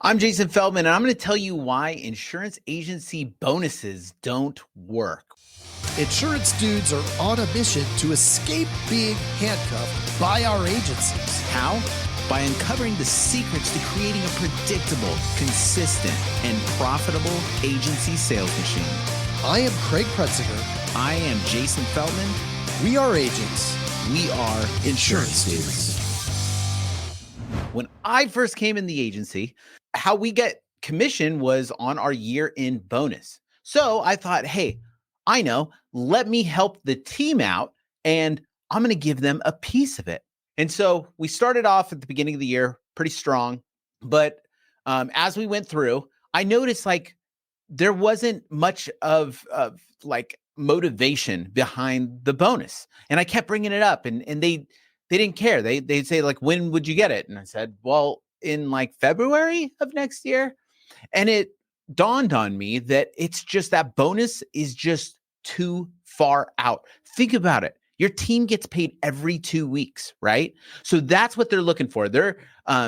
I'm Jason Feltman, and I'm going to tell you why insurance agency bonuses don't work. Insurance dudes are on a mission to escape being handcuffed by our agencies. How? By uncovering the secrets to creating a predictable, consistent, and profitable agency sales machine. I am Craig Pretzinger. I am Jason Feltman. We are agents. We are insurance dudes. When I first came in the agency, how we get commission was on our year-end bonus. So I thought, hey, I know, let me help the team out, and I'm going to give them a piece of it. And so we started off at the beginning of the year pretty strong, but as we went through, I noticed like there wasn't much of like motivation behind the bonus, and I kept bringing it up, and they didn't care. They'd say like, when would you get it? And I said, well, in like February of next year. And it dawned on me that it's just that bonus is just too far out. Think about it. Your team gets paid every 2 weeks, right? So that's what they're looking for. They're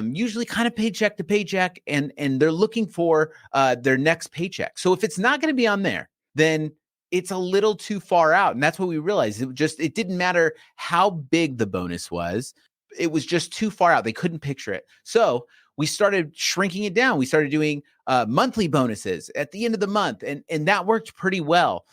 usually kind of paycheck to paycheck, and they're looking for their next paycheck. So if it's not going to be on there, then it's a little too far out. And that's what we realized. It didn't matter how big the bonus was. It was just too far out. They couldn't picture it. So we started shrinking it down. We started doing monthly bonuses at the end of the month. And that worked pretty well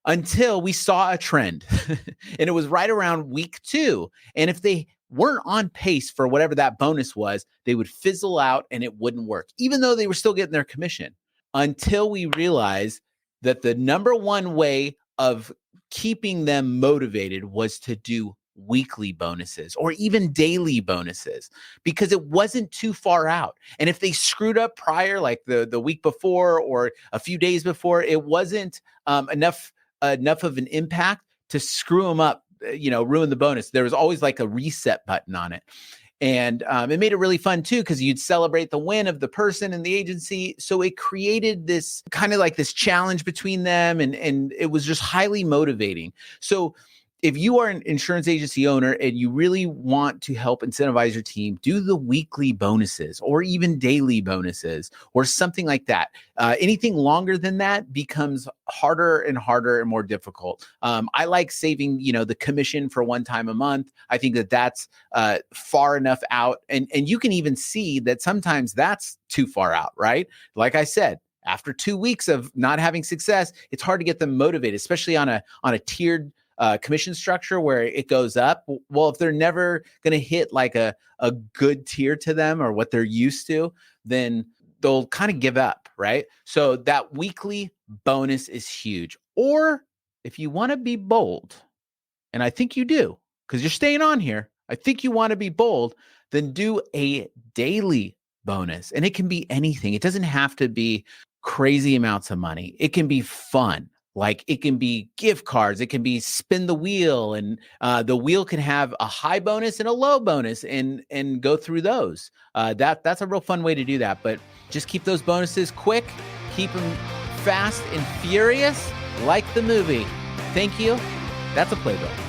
until we saw a trend. And it was right around week 2. And if they weren't on pace for whatever that bonus was, they would fizzle out and it wouldn't work, even though they were still getting their commission, until we realized that the number one way of keeping them motivated was to do weekly bonuses or even daily bonuses, because it wasn't too far out. And if they screwed up prior, like the week before or a few days before, it wasn't enough of an impact to screw them up, ruin the bonus. There was always like a reset button on it. And it made it really fun too, because you'd celebrate the win of the person in the agency. So it created this kind of like this challenge between them, and it was just highly motivating. So if you are an insurance agency owner and you really want to help incentivize your team, do the weekly bonuses or even daily bonuses or something like that. Anything longer than that becomes harder and harder and more difficult. I like saving, the commission for one time a month. I think that that's far enough out. And you can even see that sometimes that's too far out, right? Like I said, after 2 weeks of not having success, it's hard to get them motivated, especially on a tiered commission structure where it goes up. Well, if they're never going to hit like a good tier to them or what they're used to, then they'll kind of give up, right? So that weekly bonus is huge. Or if you want to be bold, and I think you do, because you're staying on here, I think you want to be bold, then do a daily bonus. And it can be anything. It doesn't have to be crazy amounts of money. It can be fun. Like it can be gift cards, it can be spin the wheel, and the wheel can have a high bonus and a low bonus, and go through those. That's a real fun way to do that. But just keep those bonuses quick, keep them fast and furious, like the movie. Thank you. That's a playbook.